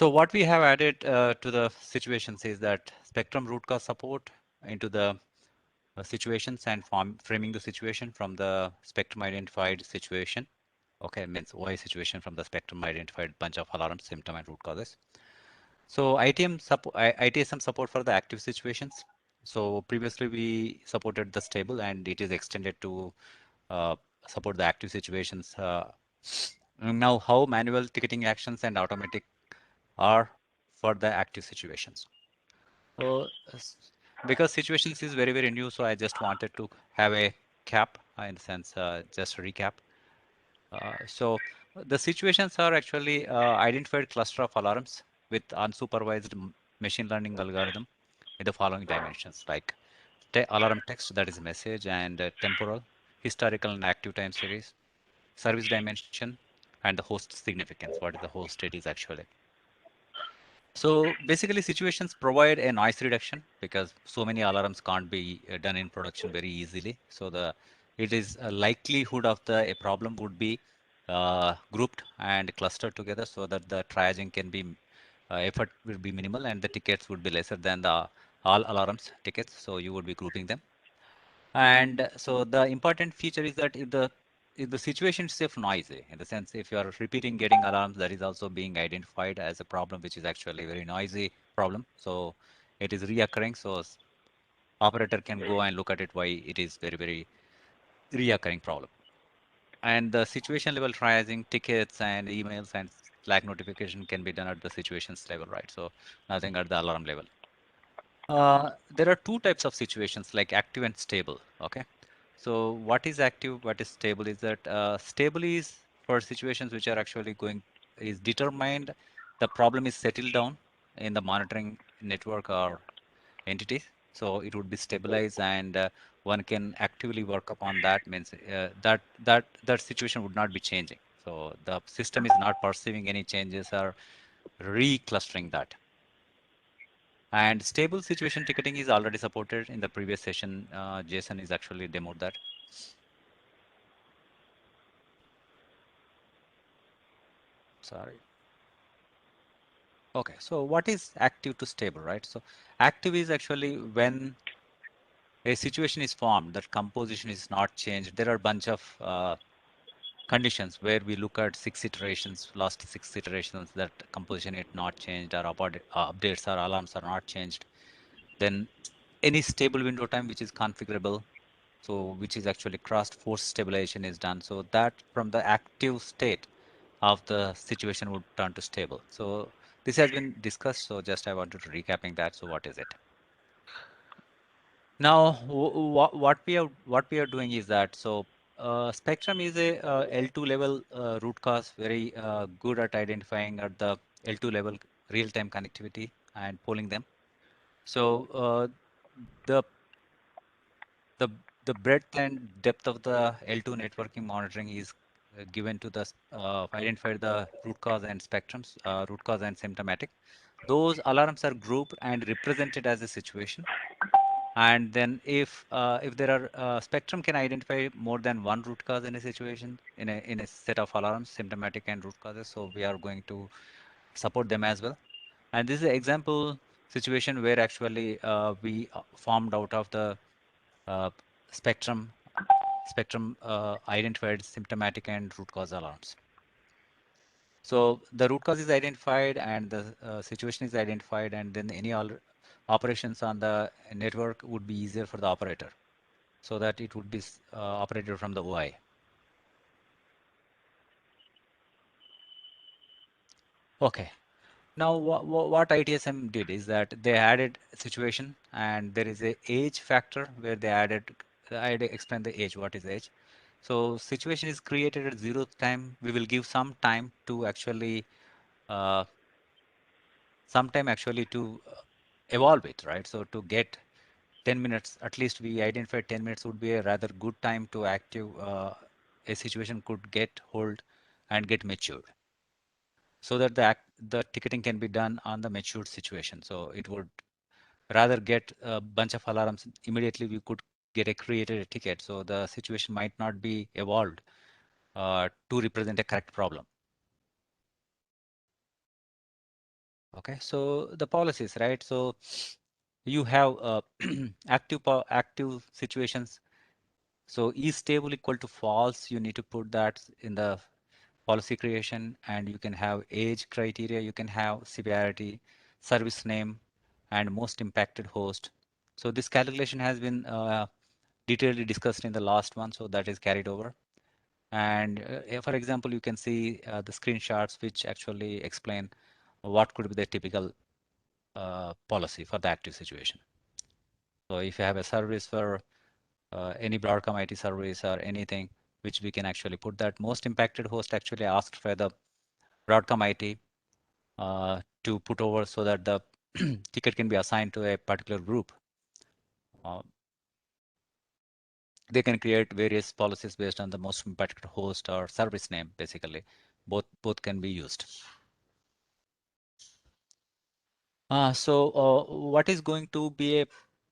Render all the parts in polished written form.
So what we have added to the situations is that spectrum root cause support into the situations and framing the situation from the spectrum identified situation. Okay, means OI situation from the spectrum identified bunch of alarms, symptom and root causes. So ITSM support for the active situations. So previously we supported the stable and it is extended to uh, support the active situations. Now how manual ticketing actions and automatic are for the active situations. So because situations is very, very new, so I just wanted to have a cap in the sense, just a recap. So the situations are actually identified cluster of alarms with unsupervised machine learning algorithm in the following dimensions like alarm text, that is message, and temporal, historical and active time series, service dimension, and the host significance. What is the host state is actually. So basically situations provide a noise reduction because so many alarms can't be done in production very easily. So it is a likelihood of a problem would be grouped and clustered together so that the triaging can be effort will be minimal and the tickets would be lesser than the all alarms tickets. So you would be grouping them. And so the important feature is that if the situation is safe noisy, in the sense if you are repeating getting alarms, that is also being identified as a problem, which is actually a very noisy problem. So it is reoccurring. So operator can go and look at it why it is very, very reoccurring problem. And the situation level triaging tickets and emails and Slack notification can be done at the situations level, right? So nothing at the alarm level. There are two types of situations like active and stable. Okay. So what is active, what is stable is that stable is for situations which are actually is determined, the problem is settled down in the monitoring network or entities. So it would be stabilized and one can actively work upon that means that situation would not be changing. So the system is not perceiving any changes or reclustering that. And stable situation ticketing is already supported in the previous session. Jason is actually demoed that. Sorry. Okay, so what is active to stable, right? So active is actually when a situation is formed, that composition is not changed. There are a bunch of conditions where we look at 6 iterations, last 6 iterations, that composition is not changed or updates or alarms are not changed. Then any stable window time which is configurable, so which is actually crossed force stabilization is done. So that from the active state of the situation would turn to stable. So this has been discussed. So just I wanted to recapping that. So what is it? Now, what we are doing is that Spectrum is a L2 level root cause, very good at identifying at the L2 level real-time connectivity and polling them. So the the the breadth and depth of the L2 networking monitoring is given to the identify the root cause and spectrums, root cause and symptomatic. Those alarms are grouped and represented as a situation. And then if there are spectrum can identify more than one root cause in a situation in a set of alarms, symptomatic and root causes. So we are going to support them as well. And this is an example situation where actually we formed out of the uh, spectrum identified symptomatic and root cause alarms. So the root cause is identified and the situation is identified, and then any operations on the network would be easier for the operator, so that it would be operated from the OI. Okay. Now what ITSM did is that they added situation, and there is a age factor where they added. I explain the age. What is age? So situation is created at 0th time. We will give some time to actually uh, to evolve it, right? So to get 10 minutes, at least we identified 10 minutes would be a rather good time to active a situation could get hold and get matured, so that the ticketing can be done on the matured situation. So it would rather get a bunch of alarms immediately we could get a created a ticket. So the situation might not be evolved to represent a correct problem. Okay, so the policies, right? So you have active situations. So is stable equal to false? You need to put that in the policy creation, and you can have age criteria, you can have severity, service name, and most impacted host. So this calculation has been detailedly discussed in the last one, so that is carried over. And for example, you can see the screenshots which actually explain what could be the typical policy for the active situation. So if you have a service for any Broadcom IT service or anything, which we can actually put that most impacted host actually asked for the Broadcom IT to put over so that the ticket can be assigned to a particular group. Uh, they can create various policies based on the most impacted host or service name, basically. Both can be used. What is going to be a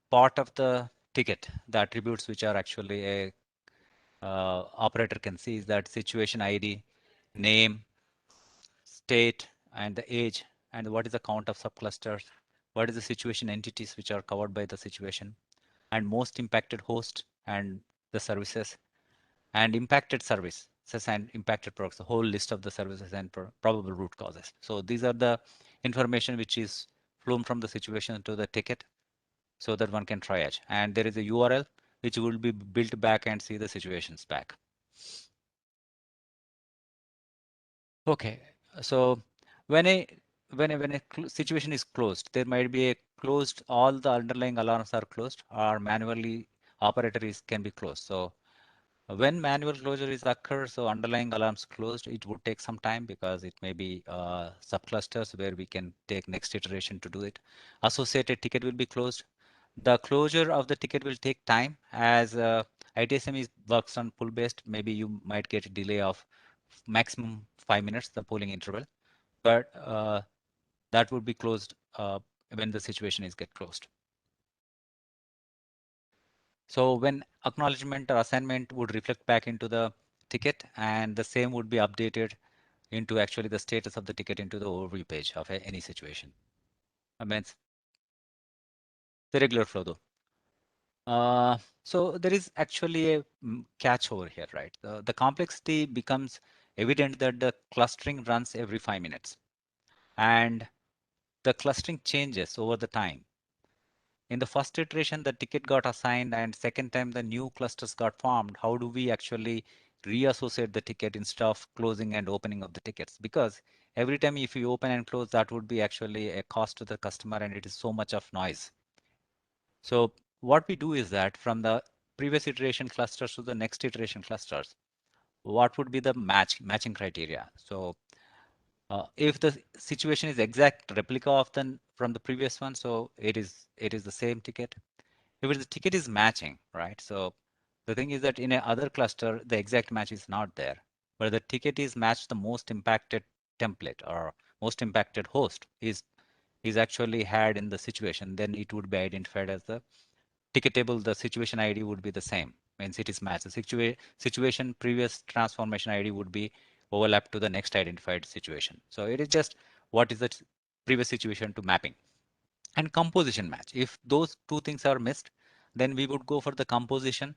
part of the ticket, the attributes which are actually a operator can see is that situation ID, name, state, and the age, and what is the count of subclusters, what is the situation entities which are covered by the situation, and most impacted host and the services, and impacted services and impacted products, the whole list of the services and probable root causes. So these are the information which is flown from the situation to the ticket so that one can triage. And there is a URL which will be built back and see the situations back. Okay, so when a situation is closed, there might be a closed, all the underlying alarms are closed or manually operator can be closed. So when manual closure is occurred, so underlying alarms closed, it would take some time because it may be subclusters where we can take next iteration to do it. Associated ticket will be closed. The closure of the ticket will take time as ITSM works on pull based. Maybe you might get a delay of maximum 5 minutes, the polling interval, but that would be closed when the situation is get closed. So when acknowledgement or assignment would reflect back into the ticket, and the same would be updated into actually the status of the ticket into the overview page of any situation. I mean, it's the regular flow though. So there is actually a catch over here, right? The complexity becomes evident that the clustering runs every 5 minutes, and the clustering changes over the time. In the first iteration, the ticket got assigned, and second time the new clusters got formed. How do we actually reassociate the ticket instead of closing and opening of the tickets? Because every time if you open and close, that would be actually a cost to the customer, and it is so much of noise. So what we do is that from the previous iteration clusters to the next iteration clusters, what would be the matching criteria? So if the situation is exact replica of the from the previous one, so it is the same ticket. If the ticket is matching, right? So the thing is that in a other cluster, the exact match is not there, but the ticket is matched the most impacted template or most impacted host is actually had in the situation, then it would be identified as the ticket table. The situation ID would be the same means it is matched. The situation previous transformation ID would be overlap to the next identified situation. So it is just what is the previous situation to mapping. And composition match. If those two things are missed, then we would go for the composition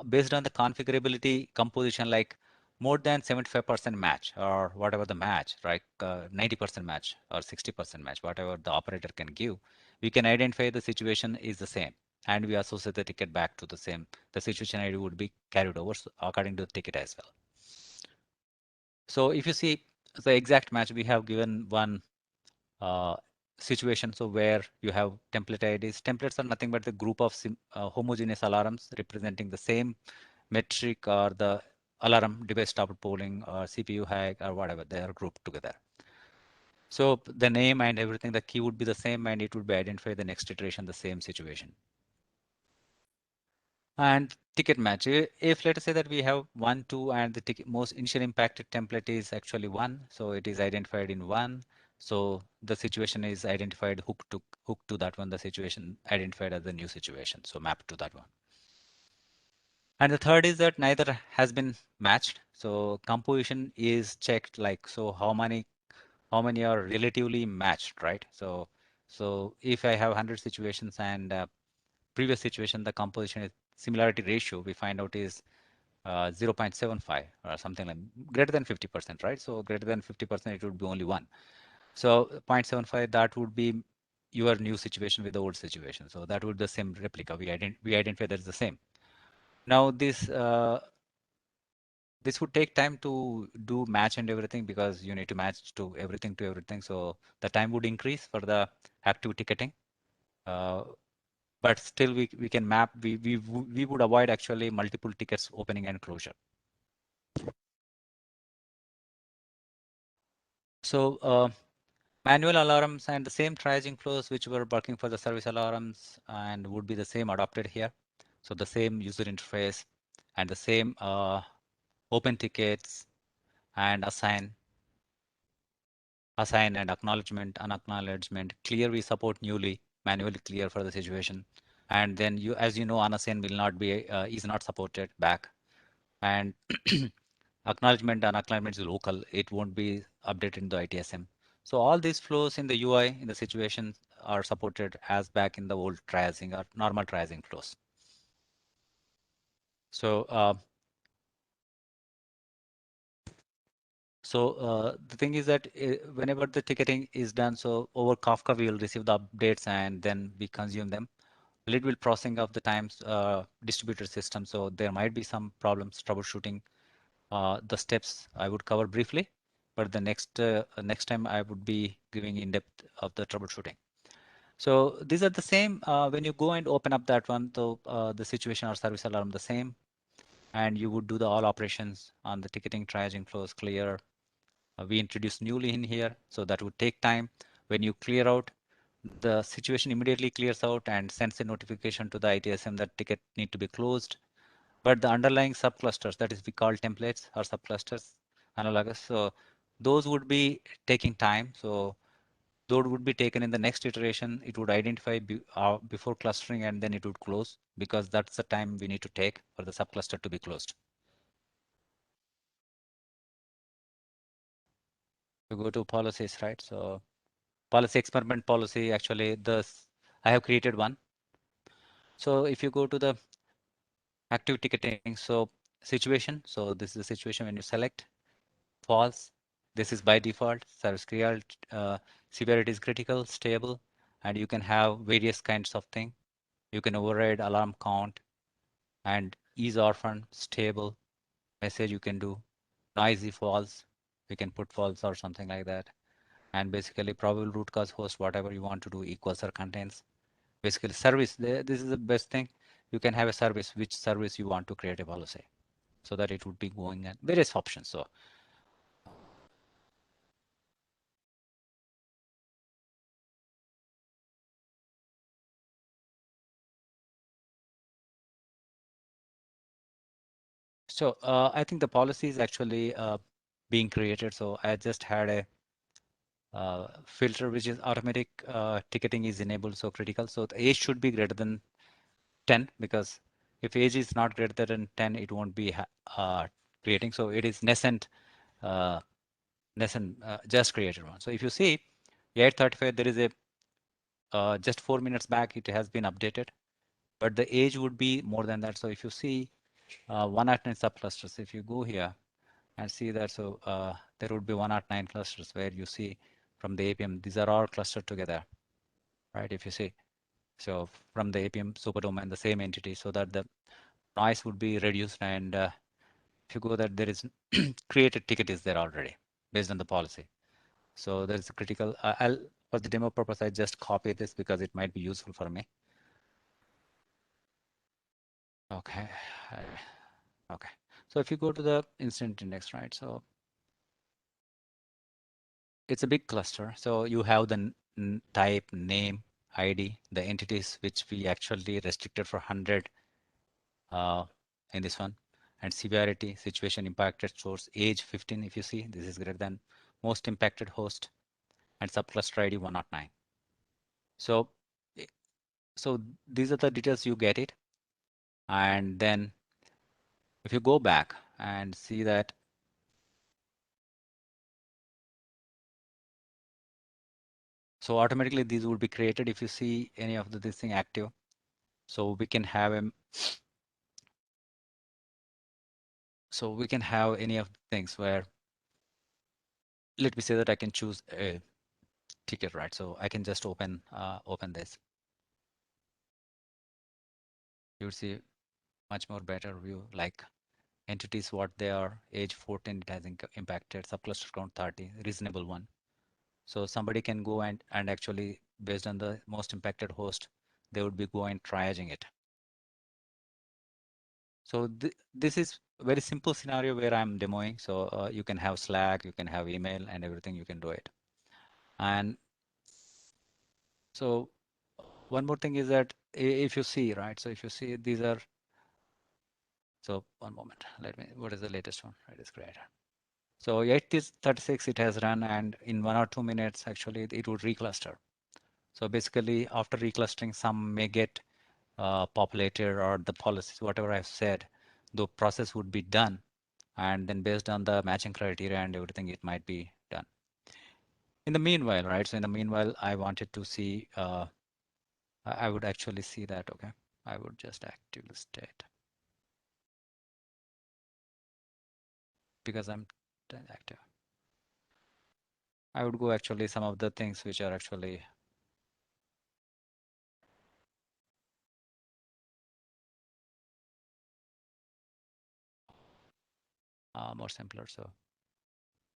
based on the configurability composition, like more than 75% match or whatever the match, right? 90% match or 60% match, whatever the operator can give. We can identify the situation is the same, and we associate the ticket back to the same. The situation ID would be carried over according to the ticket as well. So if you see the exact match, we have given one uh, situation. So where you have template IDs. Templates are nothing but the group of homogeneous alarms representing the same metric or the alarm device stopped polling or CPU hack or whatever. They are grouped together. So the name and everything, the key would be the same, and it would be identified the next iteration, the same situation. And ticket match. If let us say that we have 1, 2, and the ticket most initial impacted template is actually 1, so it is identified in 1. So the situation is identified hook to that one. The situation identified as the new situation, so map to that one. And the third is that neither has been matched. So composition is checked, like so how many how many are relatively matched, right? So if I have 100 situations and previous situation, the composition is similarity ratio we find out is 0.75 or something like greater than 50%, right? So greater than 50%, it would be only one. So 0.75, that would be your new situation with the old situation. So that would be the same replica. We identify that is the same. Now this would take time to do match and everything because you need to match to everything. So the time would increase for the active ticketing. Uh, but still we can map, we would avoid actually multiple tickets opening and closure. So manual alarms and the same triaging flows which were working for the service alarms and would be the same adopted here. So the same user interface and the same open tickets and assign and acknowledgement, unacknowledgement, clear we support newly, manually clear for the situation. And then you, as you know, unassign will not be, is not supported back. And acknowledgement and acknowledgement is local. It won't be updated in the ITSM. So all these flows in the UI in the situation are supported as back in the old triaging or normal triaging flows. So the thing is that whenever the ticketing is done, so over Kafka we will receive the updates and then we consume them. Little processing of the times distributed system. So there might be some problems troubleshooting. The steps I would cover briefly, but the next time I would be giving in depth of the troubleshooting. So these are the same when you go and open up that one. So the situation or service alarm the same, and you would do the all operations on the ticketing, triaging flows, clear. We introduced newly in here, so that would take time. When you clear out, the situation immediately clears out and sends a notification to the ITSM that ticket need to be closed. But the underlying subclusters, that is we call templates or subclusters, analogous. So those would be taking time. So those would be taken in the next iteration. It would identify before clustering and then it would close because that's the time we need to take for the subcluster to be closed. You go to policies, right? So policy experiment policy, actually this, I have created one. So if you go to the active ticketing, so situation, so this is the situation when you select false. This is by default, service severity is critical, stable, and you can have various kinds of thing. You can override alarm count and is orphan, stable, message you can do, noisy false, we can put false or something like that. And basically probable root cause host, whatever you want to do equals or contains. Basically service, this is the best thing. You can have a service, which service you want to create a policy so that it would be going at various options. So I think the policy is actually being created. So I just had a filter which is automatic ticketing is enabled, so critical. So the age should be greater than 10 because if age is not greater than 10, it won't be creating. So it is uh, nascent just created one. So if you see 835, there is a just 4 minutes back, it has been updated, but the age would be more than that. So if you see 109 subclusters, if you go here, and see that, so there would be 109 clusters where you see from the APM, these are all clustered together, right? If you see, so from the APM superdomain, the same entity, so that the noise would be reduced. And if you go that, there is created ticket is there already based on the policy. So there is a critical, I'll, for the demo purpose, I just copy this because it might be useful for me. Okay. Okay. So if you go to the incident index, right? So it's a big cluster. So you have the type, name, ID, the entities which we actually restricted for 100 in this one, and severity, situation impacted source, age 15. If you see, this is greater than most impacted host, and subcluster ID 109. So, so these are the details you get it. And then if you go back and see that So automatically these would be created if you see any of this thing active. So we can have any of the things where, let me say that I can choose a ticket, right? So I can just open this. You would see much more better view, like entities, what they are, age 14, it has impacted, subcluster count 30, reasonable one. So somebody can go and actually, based on the most impacted host, they would be going triaging it. So this is a very simple scenario where I'm demoing. So you can have Slack, you can have email and everything, you can do it. And so one more thing is that if you see, right, so if you see these are, so one moment, what is the latest one? It is created. So 836 it has run, and in 1 or 2 minutes, actually, it would recluster. So basically, after reclustering, some may get populated, or the policies, whatever I've said, the process would be done. And then based on the matching criteria and everything, it might be done. In the meanwhile, right? So in the meanwhile, I wanted to see, I would actually see that, okay? I would just actively state because I'm active. I would go actually some of the things which are actually more simpler. So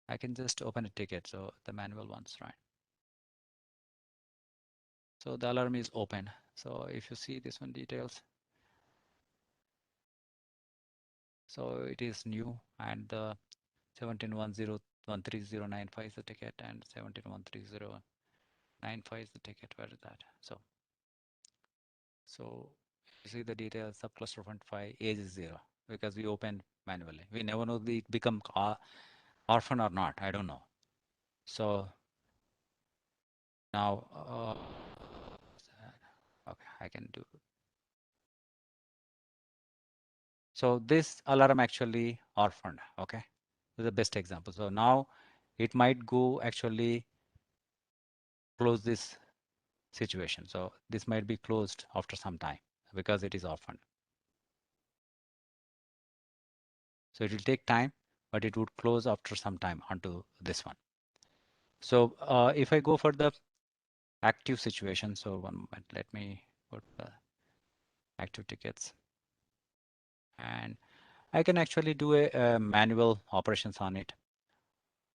I can just open a ticket. So the manual ones, right? So the alarm is open. So if you see this one details, so it is new, and the 17101309 is the ticket, and 171309 is the ticket. Where is that? So you see the details, subcluster 5, age is 0, because we opened manually. We never know it become orphan or not. I don't know. So now, okay, I can do. So this alarm actually orphaned, okay? This is the best example. So now it might go actually close this situation. So this might be closed after some time because it is orphaned. So it will take time, but it would close after some time onto this one. So if I go for the active situation, so one moment, let me put the active tickets, and I can actually do a manual operations on it.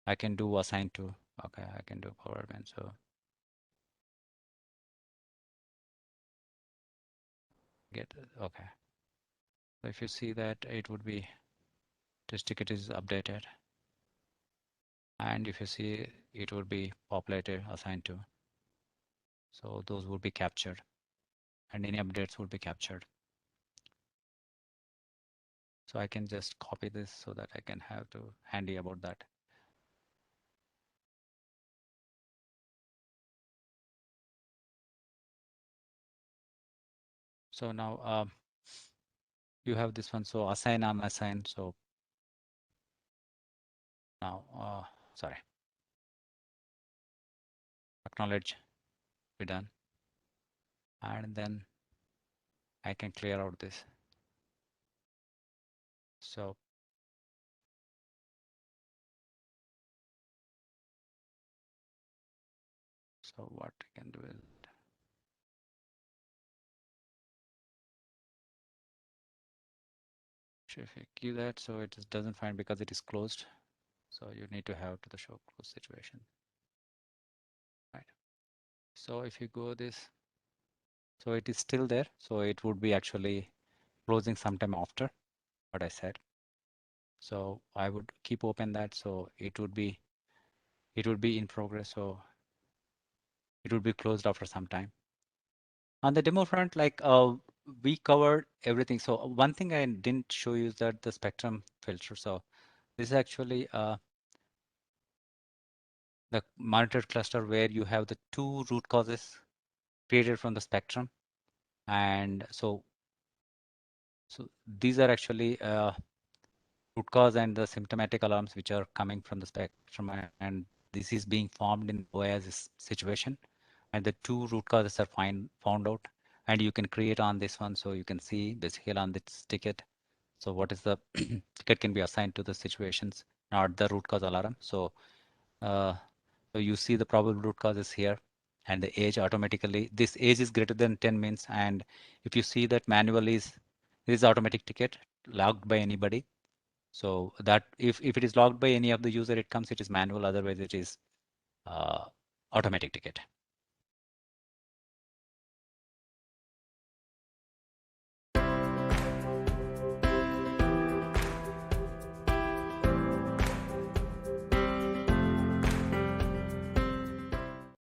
I can do assign to, okay, I can do power event. So get, okay. So if you see that, it would be, this ticket is updated. And if you see, it would be populated, assigned to. So those would be captured, and any updates would be captured. So I can just copy this so that I can have to handy about that. So now you have this one. So assign, unassign. So now, sorry, acknowledge, be done. And then I can clear out this. So what I can do is, if you give that, so it doesn't find because it is closed. So you need to have to the show close situation, right? So if you go this, so it is still there. So it would be actually closing sometime after what I said. So I would keep open that. So it would be in progress. So it would be closed after some time. On the demo front, like we covered everything. So one thing I didn't show you is that the spectrum filter. So this is actually the monitored cluster where you have the 2 root causes created from the spectrum. And so these are actually root cause and the symptomatic alarms which are coming from the spectrum, and this is being formed in oasis situation. and the 2 root causes are found out, and you can create on this one. So you can see basically on this ticket. So what is the ticket can be assigned to the situations, not the root cause alarm. So uh, so you see the probable root cause is here, and the age automatically, this age is greater than 10 means, and if you see that manual is automatic ticket logged by anybody. So that if it is logged by any of the user, it is manual, otherwise it is automatic ticket.